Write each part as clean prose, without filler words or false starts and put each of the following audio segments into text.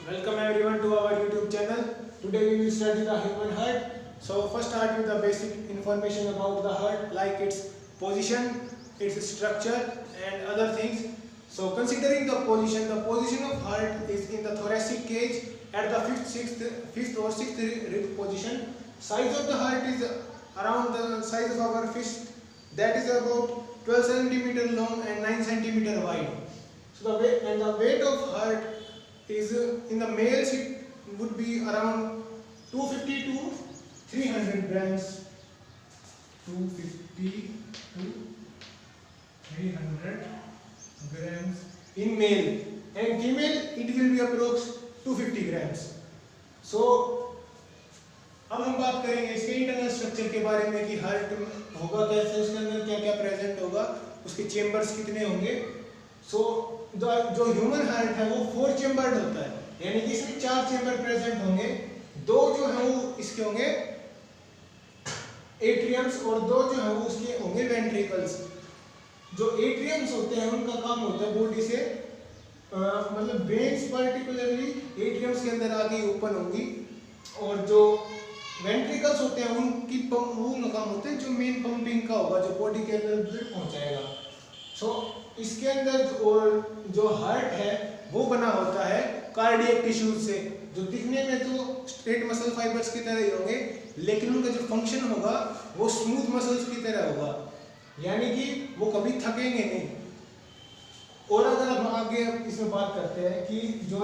Welcome everyone to our YouTube channel. Today we will study the human heart. So first start with the basic information about the heart, like its position, its structure and other things. So considering the position of heart is in the thoracic cage at the fifth or sixth rib position. Size of the heart is around the size of our fist, that is about 12 centimeter long and 9 centimeter wide. So the weight of heart is in the males it would be around 250 to 300 grams. 250 to 300 grams in male, and female it will be approx 250 grams. So अब हम बात करेंगे इसके internal structure के बारे में कि heart होगा कैसे, उसके अंदर क्या क्या प्रेजेंट होगा, उसके चेंबर्स कितने होंगे. सो जो ह्यूमन हार्ट है वो 4 चेंबर्ड होता है, यानी कि इसमें 4 चेंबर प्रेजेंट होंगे. 2 जो है वो इसके होंगे एट्रियम्स और 2 जो है वो उसके होंगे वेंट्रिकल्स. जो एट्रियम्स होते हैं उनका काम होता है बॉडी से मतलब वेन्स पार्टिकुलरली एट्रियम्स के अंदर आके ओपन होंगी, और जो वेंट्रिकल्स होते हैं उनका काम होता है जो मेन पंपिंग का होगा, जो बॉडी के अंदर ब्लड पहुंचाएगा. सो इसके अंदर जो हार्ट है वो बना होता है कार्डियक टिश्यूज से, जो दिखने में तो स्ट्रेट मसल फाइबर्स की तरह ही होंगे, लेकिन उनका जो फंक्शन होगा वो स्मूथ मसल्स की तरह होगा, यानी कि वो कभी थकेंगे नहीं. और अगर हम आगे इसमें बात करते हैं कि जो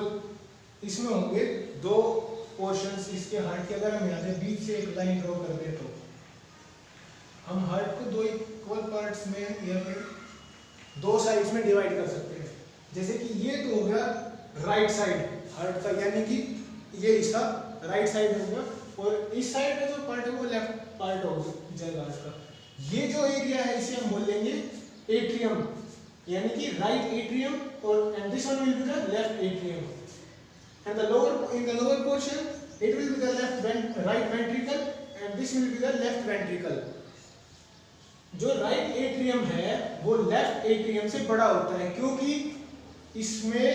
इसमें होंगे 2 पोर्शंस इसके हार्ट के, अगर हम यहाँ से बीच से एक लाइन ड्रॉ कर दे तो हम हार्ट को 2 इक्वल पार्ट्स में या फिर 2 साइड्स में डिवाइड कर सकते हैं. जैसे कि ये तो हो गया राइट साइड हार्ट का, यानी कि ये हिस्सा राइट साइड होगा, और इस साइड में जो पार्ट है वो लेफ्ट पार्ट हो जाएगा इसका. ये जो एरिया है इसे हम बोल लेंगे एट्रियम, यानी कि राइट एट्रियम, और and this one will be the left atrium. And in the lower portion it will be the right ventricle and this will be the left ventricle. जो राइट एट्रियम है वो left atrium से बड़ा होता है, क्योंकि इसमें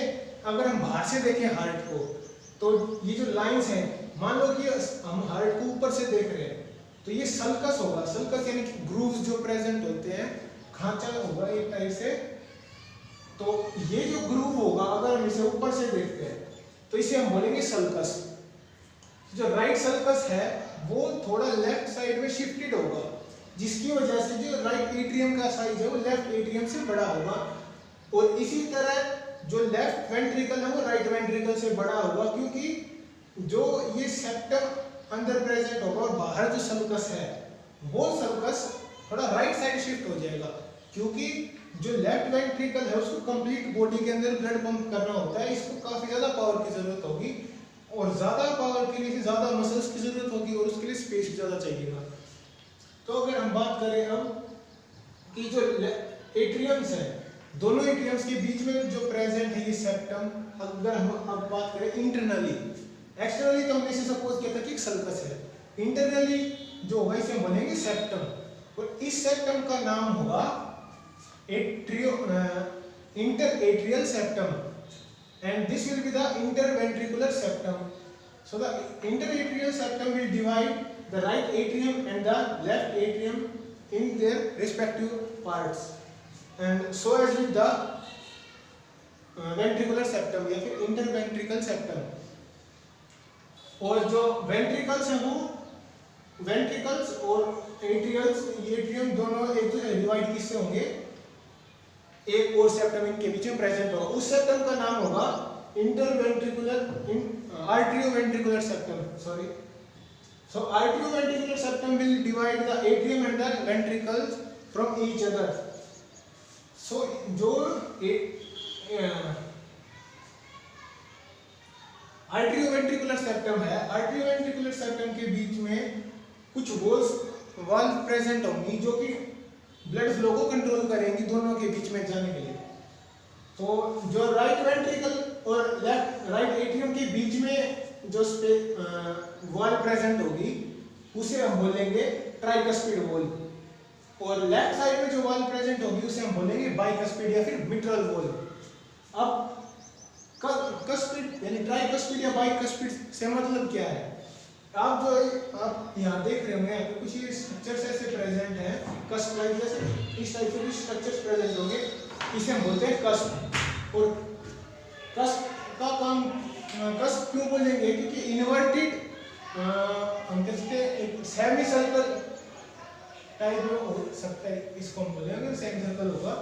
अगर हम बाहर से देखें हार्ट को तो ये जो लाइंस हैं, मान लो कि हम हार्ट को ऊपर से देख रहे हैं तो ये सल्कस होगा. सल्कस यानी कि ग्रूव्स जो प्रेजेंट होते हैं, खांचा होगा एक टाइप से. तो ये जो ग्रूव होगा अगर हम इसे ऊपर से देखते हैं तो इसे हम बोलेंगे सल्कस. जो राइट सल्कस है वो थोड़ा लेफ्ट साइड में शिफ्टेड होगा, जिसकी वजह से जो राइट एट्रियम का साइज है वो लेफ्ट एट्रियम से बड़ा होगा, और इसी तरह जो लेफ्ट वेंट्रिकल है वो राइट वेंट्रिकल से बड़ा होगा, क्योंकि जो ये सेप्टम अंदर प्रेजेंट होगा और बाहर जो सल्कस है वो सल्कस थोड़ा राइट साइड शिफ्ट हो जाएगा, क्योंकि जो लेफ्ट वेंट्रिकल है उसको कंप्लीट बॉडी के अंदर ब्लड पंप करना होता है. इसको काफी ज्यादा पावर की जरूरत होगी, और ज्यादा पावर के लिए ज्यादा मसल्स की जरूरत होगी, और उसके लिए स्पेस ज्यादा चाहिएगा. तो अगर हम बात करें अब कि जो एट्रियम्स है, दोनों एट्रियम्स के बीच में जो प्रेजेंट है ये सेप्टम, अगर हम अब बात करें इंटरनली, एक्सटर्नली तो हमने इसे सपोज किया था कि सल्कस है, इंटरनली जो होगा इसे हम बोलेंगे सेप्टम, और इस सेप्टम का नाम होगा interetrial septum, and this will be the interventricular septum. So the interetrial septum will divide the right atrium and the left atrium in their respective parts, and so as with the ventricular septum या फिर interventricular septum. और जो ventricles हैं वो ventricles और atrium दोनों एक divide किससे होंगे, एक और सेप्टम इनके बीच में प्रेजेंट होगा. उस सेप्टम का नाम होगा arterioventricular septum. Sorry, so arterioventricular septum will divide the atrium and the ventricles from each other. So जो आर्टरियोवेंट्रिकुलर सेप्टम है, आर्टरियोवेंट्रिकुलर सेप्टम के बीच में कुछ वाल्व प्रेजेंट होंगी जो कि ब्लड फ्लो को कंट्रोल करेंगी दोनों के बीच में जाने के लिए. तो जो राइट वेंट्रिकल और लेफ्ट राइट एट्रियम के बीच में जो वॉल प्रेजेंट होगी उसे हम बोलेंगे ट्राइकस्पिड वॉल, और लेफ्ट साइड में जो वॉल प्रेजेंट होगी उसे हम बोलेंगे बाइकस्पिड या फिर मिट्रल वॉल. अब कस्पिड यानी ट्राइकस्पिड या बाइकस्पिड से मतलब क्या है? आप जो आप यहाँ देख रहे होंगे, यहाँ पे कुछ ये स्ट्रक्चर्स ऐसे प्रेजेंट हैं, कस्प लाइक जैसे इस टाइप के कुछ स्ट्रक्चर्स प्रेजेंट होंगे, इसे हम बोलते हैं कस्प। और कस्प का काम कस्प क्यों बोलेंगे? क्योंकि इन्वर्टेड हम कहते हैं एक सेमी सर्कल टाइप में हो सकता है, इसको हम बोलेंगे सेमी सर्कल होगा,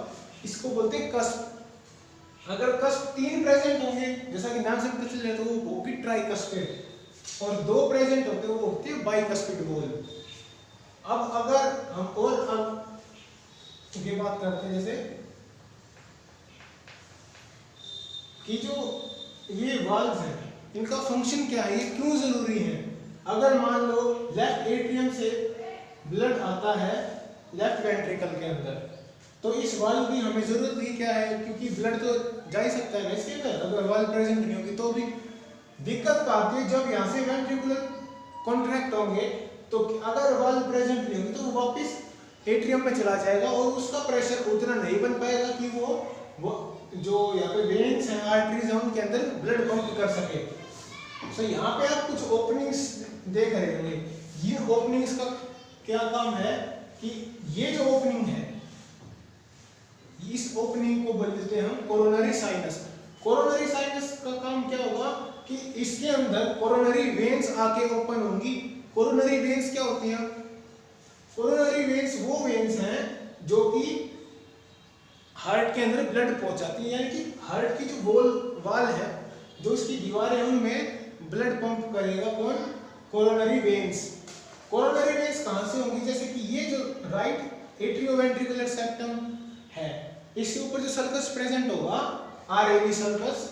इसको बोलते हैं कस्प। अगर कस्प 3 प्रेजेंट होंगे, जैसा कि नाम से पता चल जाता है, वो होगी ट्राइकस्पिड, और 2 प्रेजेंट होते हैं वो होते हैं बाइकस्पिड बॉल। अब अगर हम और अब ये बात करते हैं जैसे कि जो ये वाल्व्स हैं इनका फंक्शन क्या है, ये क्यों जरूरी है? अगर मान लो लेफ्ट एट्रियम से ब्लड आता है लेफ्ट वेंट्रिकल के अंदर, तो इस वाल्व की हमें जरूरत ही क्या है? क्योंकि ब्लड तो जा ही सकता है ना इसके अंदर, अगर वाल्व प्रेजेंट नहीं होगी तो भी दिक्कत का आती है। जब यहाँ से वेंट्रिकुलर कॉन्ट्रैक्ट होंगे तो अगर वाल्व प्रेजेंट नहीं होगी तो वो वापस एट्रियम में चला जाएगा और उसका प्रेशर उतना नहीं बन पाएगा कि वो जो यहाँ पे वेन्स हैं, आर्टरीज हैं, उनके अंदर ब्लड पंप कर सके। सो यहाँ पे आप कुछ ओपनिंग्स देख रहे होंगे, ये ओपनिंग्स का क्या काम है कि ये जो ओपनिंग है, इस ओपनिंग को बोलते हैं हम कोरोनरी साइनस। कोरोनरी साइनस का काम क्या होगा कि इसके अंदर कोरोनरी वेन्स आके ओपन होंगी। कोरोनरी वेन्स क्या होती हैं? कोरोनरी वेन्स वो वेन्स हैं जो कि हार्ट के अंदर ब्लड पहुंचाती है, यानी कि हार्ट की जो वाल है, जो इसकी दीवार है, उनमें ब्लड पंप करेगा कौन? Coronary veins. कोरोनरी वेन्स कहां से होंगी? जैसे कि ये जो राइट एट्रियोवेंट्रिकुलर सेप्टम है, इसके ऊपर जो सर्कस प्रेजेंट होगा, आरएवी सर्कस,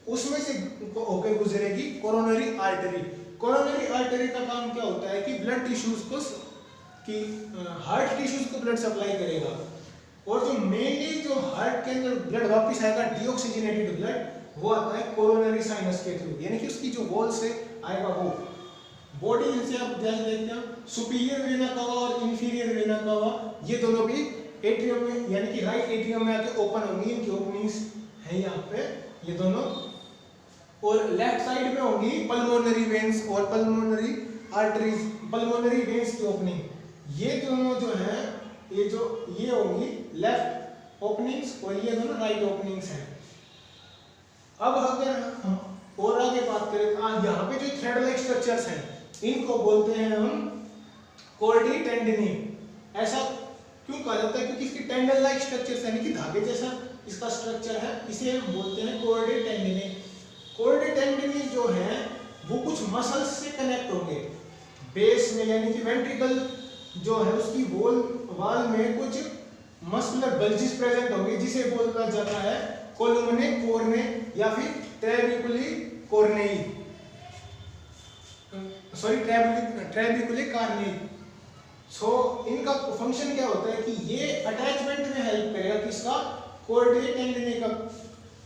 उसमें से होकर गुजरेगी कोरोनरी आर्टरी। कोरोनरी आर्टरी का काम क्या होता है कि ब्लड टिश्यूज को कि हार्ट टिश्यूज को ब्लड सप्लाई करेगा, और जो मेनली जो हार्ट के अंदर ब्लड वापस आएगा डीऑक्सीजनेटेड ब्लड, वो आता है कोरोनरी साइनस के थ्रू, यानी कि उसकी जो वॉल से आएगा वो बॉडी से आप जैसे देखते हैं सुपीरियर वेना कवा और इंफीरियर वेना कवा, ये दोनों भी एट्रियम में यानी कि राइट एट्रियम में आके ओपन होंगी। इनकी ओपनिंग्स है यहाँ पे ये दोनों, और लेफ्ट साइड में होंगी पल्मोनरी वेन्स और पल्मोनरी आर्टरीज। पल्मोनरी वेन्स की ओपनिंग ये दोनों जो है, ये होंगी लेफ्ट ओपनिंग्स और ये दोनों राइट ओपनिंग्स हैं। अब अगर हम और आगे बात करें, यहाँ पे जो थ्रेड लाइक स्ट्रक्चर्स हैं इनको बोलते हैं हम कॉर्डी टेंडिनी। ऐसा क्यों कहा जाता है? क्योंकि इसकी टेंडन लाइक स्ट्रक्चर्स यानी कि धागे जैसा इसका स्ट्रक्चर है, इसे हम बोलते हैं कॉर्डी टेंडिनी। कॉर्डी टेंडिनी जो है वो कुछ मसल्स से कनेक्ट होंगे बेस में, यानी कि वेंट्रिकल जो है उसकी वाल में कुछ मस्कुलर बल्जेस प्रेजेंट होंगे, जिसे बोला जाता है कोलुमने कोर्ने या फिर ट्रेबिकुली कोर्नेई, सॉरी ट्रेबिकुली कार्नेई। सो इनका फंक्शन क्या होता है कि ये अटैचमेंट में हेल्प करेगा किसका? कॉर्डी टेंडिनी का,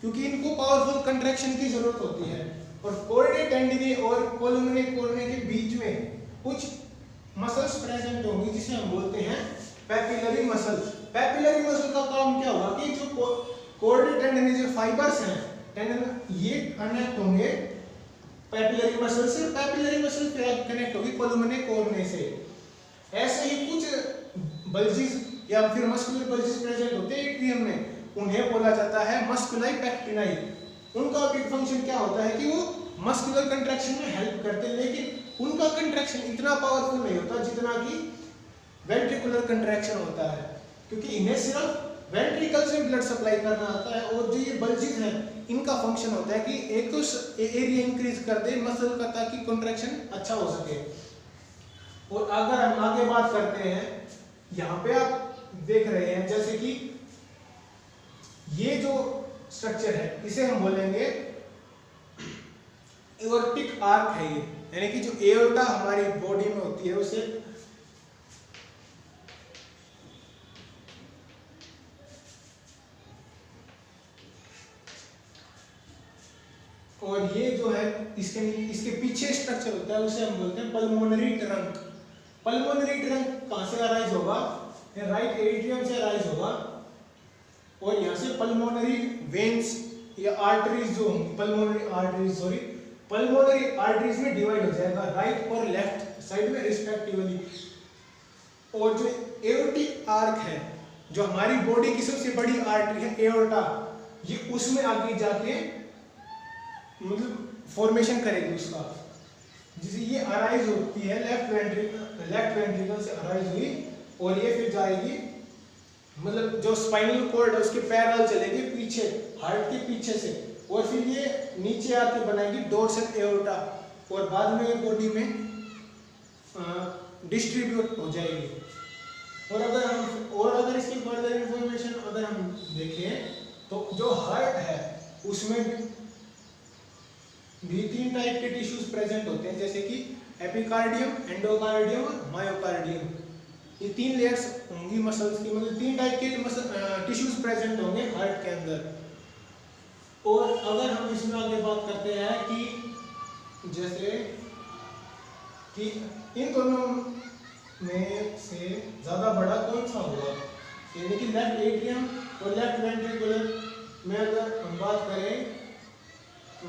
क्योंकि इनको पावरफुल कंट्रैक्शन की जरूरत होती है। और कॉर्डी टेंडिनी और कोलुमने कोर्ने के बीच में कुछ मसल्स प्रेजेंट होंगी जिसे हम बोलते हैं पैपिलरी मसल। पैपिलरी मसल का काम क्या होगा कि जो कॉर्डी टेंडिनी जो फाइबर्स हैं टेंडन, ये कनेक्ट होंगे पैपिलरी मसल से, पैपिलरी मसल कनेक्ट होगी कोलुमने कोर्ने से। ऐसे ही कुछ बल्जेस या फिर मस्कुलर बल्जेस प्रेजेंट होते हैं एट्रियम में, उन्हें बोला जाता है मस्कुलाई पैक्टिनाई। उनका भी फंक्शन क्या होता है कि वो मस्कुलर कंट्रैक्शन में हेल्प करते हैं, लेकिन उनका कंट्रैक्शन इतना पावरफुल नहीं होता जितना कि वेंट्रिकुलर कंट्रैक्शन होता है, क्योंकि इन्हें सिर्फ वेंट्रिकल से ब्लड सप्लाई करना आता है। और जो ये बल्जेस हैं इनका फंक्शन होता है कि एक तो एरिया इंक्रीज कर दे मसल का, ताकि कंट्रैक्शन अच्छा हो सके। और अगर हम आगे बात करते हैं, यहाँ पे आप देख रहे हैं जैसे कि ये जो स्ट्रक्चर है इसे हम बोलेंगे एओर्टिक आर्क है ये, यानी कि जो एओर्टा हमारी बॉडी में होती है उसे और ये जो है इसके पीछे स्ट्रक्चर होता है उसे हम बोलते हैं पल्मोनरी ट्रंक। पल्मोनरी ट्रंक कहां से अराइज होगा? राइट एट्रियम से अराइज होगा, और यहाँ से पल्मोनरी वेन्स ये आर्टरीज जो होंगी, पल्मोनरी आर्टरीज में डिवाइड हो जाएगा राइट और लेफ्ट साइड में रिस्पेक्टिवली। और जो एओर्टिक आर्क है, जो हमारी बॉडी की सबसे बड़ी आर्टरी है एओर्टा, ये उसमें आगे जाके मतलब फॉर्मेशन करेगी उसका, जिसे ये अराइज होती है लेफ्ट वेंट्रिकल से अराइज हुई, और ये फिर जाएगी मतलब जो स्पाइनल कॉर्ड है उसके पैरेलल चलेगी पीछे, हार्ट के पीछे से, और फिर ये नीचे आके बनाएगी डोर्सल एओर्टा, और बाद में बॉडी में डिस्ट्रीब्यूट हो जाएगी। और अगर इसकी फर्दर इंफॉर्मेशन अगर हम देखें तो जो हार्ट है उसमें भी 3 टाइप के टिश्यूज प्रेजेंट होते हैं, जैसे कि एपिकार्डियम, एंडोकार्डियम और मायोकार्डियम। ये 3 लेयर्स होंगी मसल्स की, मतलब 3 टाइप के टिश्यूज प्रेजेंट होंगे हार्ट के अंदर। और अगर हम इसमें आगे बात करते हैं कि जैसे कि इन दोनों में से ज़्यादा बड़ा कौन सा होगा, यानी कि लेफ्ट एट्रियम और लेफ्ट वेंट्रिकुलर में अगर हम बात करें तो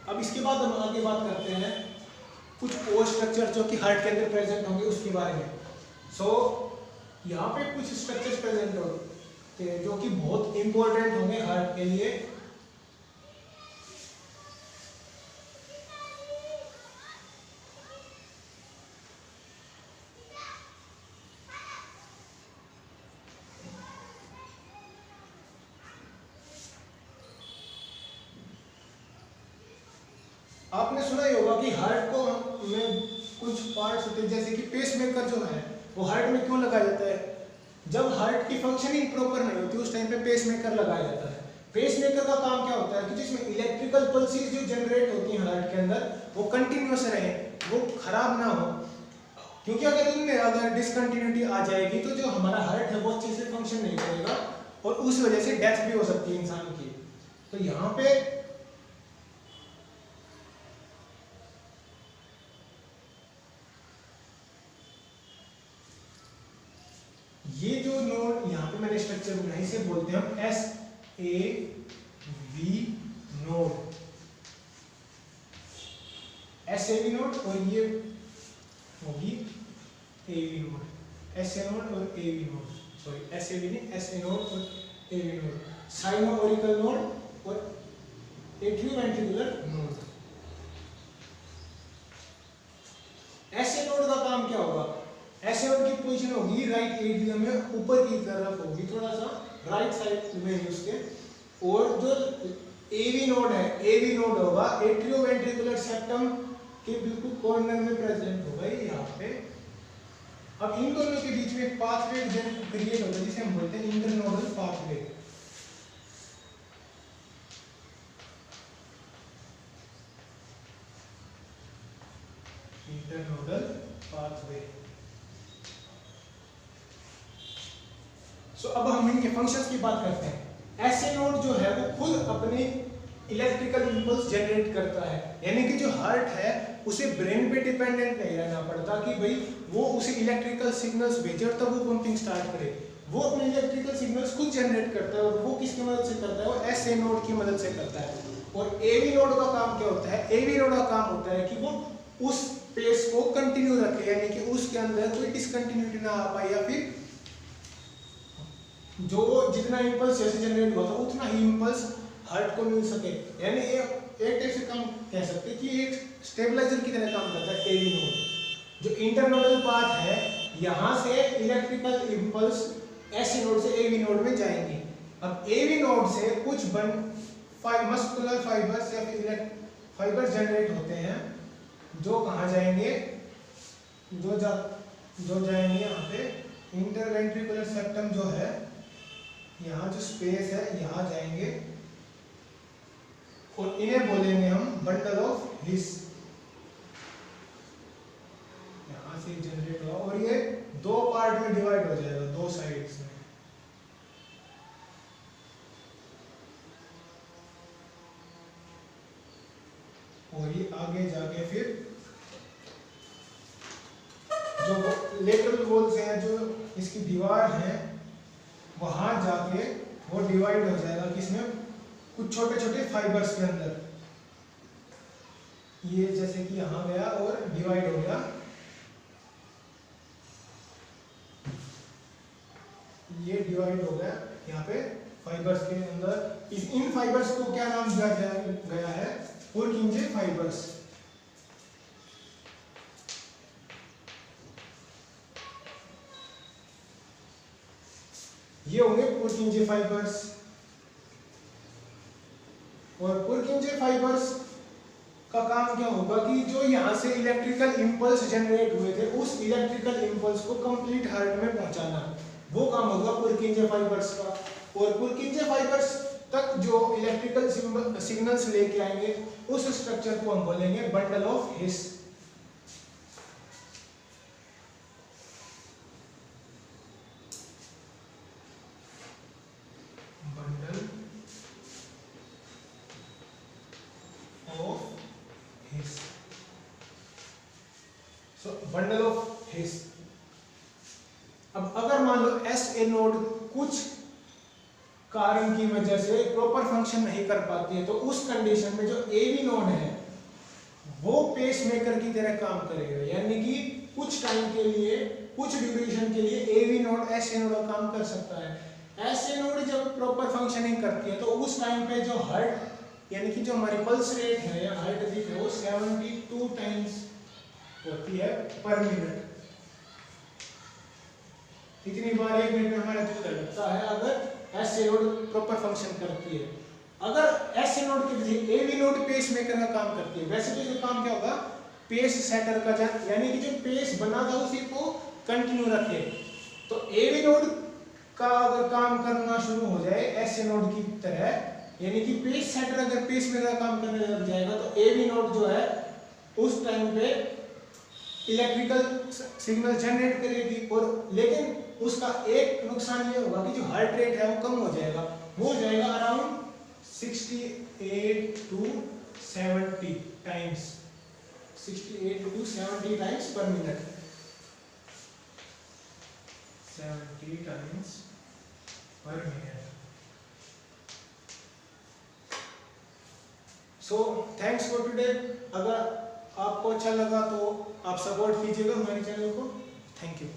अब इसके बाद हम आगे बात करते हैं कुछ और स्ट्रक्चर जो कि हार्ट के अंदर प्रेजेंट होंगे उसके बारे में। यहाँ पे कुछ स्ट्रक्चर्स प्रेजेंट होते हैं जो कि बहुत इंपॉर्टेंट होंगे हार्ट के लिए। आपने सुना ही होगा कि हार्ट को में कुछ पार्ट्स होते हैं, जैसे कि पेसमेकर जो है वो हार्ट में क्यों लगाया जाता है, जब हार्ट की फंक्शनिंग प्रॉपर नहीं होती उस टाइम पे पेसमेकर लगाया जाता है। पेसमेकर का काम क्या होता है कि जिसमें इलेक्ट्रिकल पल्सेस जो जनरेट होती हैं हार्ट के अंदर वो कंटिन्यूअस रहे, वो खराब ना हो, क्योंकि अगर डिसकंटिन्यूटी आ जाएगी तो जो हमारा हार्ट है वो अच्छे से फंक्शन नहीं करेगा और उस वजह से डेथ भी हो सकती है इंसान की। तो यहाँ पे ये जो नोड यहाँ पे मैंने स्ट्रक्चर बनाया इसे बोलते हैं हम SAV नोड, SAV नोड, और ये होगी AV नोड, SA नोड और AV नोड, सॉरी SAV नहीं SA नोड और AV नोड, साइनो-ओरिकल नोड और एट्रियोवेंट्रिकुलर नोड। SA नोड का काम क्या होगा, ऐसे नोड की पोजीशन होगी राइट एट्रियम में ऊपर की तरफ होगी, थोड़ा सा राइट साइड में है उसके। और जो एवी नोड है, एवी नोड होगा एट्रियोवेंट्रिकुलर सेप्टम के बिल्कुल कॉर्नर में प्रेजेंट होगा ये यहाँ पे। अब इन दोनों के बीच में पाथवे क्रिएट होता है जिसे हम बोलते हैं इंटरनोडल पाथवे। Internodal pathway. अब हम इनके फंक्शंस की बात करते हैं। ऐसे नोड जो है वो खुद अपने इलेक्ट्रिकल इंपल्स जनरेट करता है, यानी कि जो हार्ट है उसे ब्रेन पे डिपेंडेंट नहीं रहना पड़ता कि भाई वो उसे इलेक्ट्रिकल सिग्नल्स भेजे और तब वो पंपिंग स्टार्ट करे। वो अपने इलेक्ट्रिकल सिग्नल्स खुद जनरेट करता है, और वो किसकी मदद से करता है, वो ऐसे नोड की मदद से करता है। और एवी नोड का काम क्या होता है, एवी नोड का काम होता है कि वो उस पेस को कंटिन्यू रखे, यानी कि उसके अंदर कोई डिसकंटिन्यूटी ना आ पाए, या फिर जो जितना इंपल्स जैसे जनरेट हुआ था उतना ही इंपल्स हार्ट को मिल सके। यानी एक टाइप से काम कह सकते हैं कि एक स्टेबलाइजर की तरह काम करता है एवी नोड। जो इंटरनोडल पाथ है यहाँ से इलेक्ट्रिकल इंपल्स ऐसे नोड से एवी नोड में जाएंगे। अब एवी नोड से कुछ मस्कुलर फाइबर्स या फिर फाइबर्स जनरेट होते हैं जो कहाँ जाएंगे, जो जाएंगे यहाँ पे इंटरवेंट्रिकुलर सेप्टम जो है, यहाँ जो स्पेस है यहाँ जाएंगे, और इन्हें बोलेंगे हम बंडल ऑफ हिस। यहाँ से जनरेट हुआ और ये 2 पार्ट में डिवाइड हो जाएगा, 2 साइड्स में। और ये आगे जाके फिर इसकी दीवार है वहां जाके वो डिवाइड हो जाएगा किसमें, कुछ छोटे छोटे फाइबर्स के अंदर। ये जैसे कि यहाँ गया और डिवाइड हो गया, ये डिवाइड हो गया यहाँ पे फाइबर्स के अंदर। इन फाइबर्स को क्या नाम दिया गया है, पुरकिंजे फाइबर्स। ये होंगे पुरकिंजे फाइबर्स। और पुरकिंजे फाइबर्स का काम क्या होगा कि जो यहाँ से इलेक्ट्रिकल इंपल्स जनरेट हुए थे उस इलेक्ट्रिकल इंपल्स को कंप्लीट हार्ट में पहुंचाना, वो काम होगा पुरकिंजे फाइबर्स का। और पुरकिंजे फाइबर्स तक जो इलेक्ट्रिकल सिग्नल्स लेके आएंगे उस स्ट्रक्चर को हम बोलेंगे bundle of his. Bundle of his. So bundle of his. अब अगर मान लो एस ए नोड कुछ कारण की वजह से प्रॉपर फंक्शन नहीं कर पाती है, तो उस कंडीशन में जो ए बी नोड है वो पेसमेकर की तरह काम करेगा, यानी कि कुछ टाइम के लिए, कुछ ड्यूरेशन के लिए A B node S A node का काम कर सकता है। एस ए नोड जब प्रॉपर फंक्शनिंग करती है तो उस टाइम पे जो हार्ट यानी कि जो हमारी पल्स रेट है या हार्ट बीट है वो 72 टाइम्स होती है पर मिनट। इतनी बार एक मिनट में हमारा दिल धड़कता है अगर S A node proper function करती है। अगर एस ए नोड की वजह A B node pacemaker का काम करती है। वैसे तो इसका काम क्या होगा, पेस सेटर का, यानी कि जो पेस बना था उसी को कंटिन्यू रखे। तो ए बी नोड का अगर काम करना शुरू हो जाए एस ए नोड की तरह, यानी कि पेस सेटर अगर पेस मेकर का काम करने लग जाएगा तो ए बी नोड जो है उस टाइम पे इलेक्ट्रिकल सिग्नल जनरेट करेगी। और लेकिन उसका एक नुकसान ये होगा कि जो हार्ट रेट है वो कम हो जाएगा, वो हो जाएगा around 68 to 70 times, 68 to 70 times पर मिनट, 70 टाइम्स पर minute. So thanks for today. अगर आपको अच्छा लगा तो आप सपोर्ट कीजिएगा हमारे चैनल को। Thank you.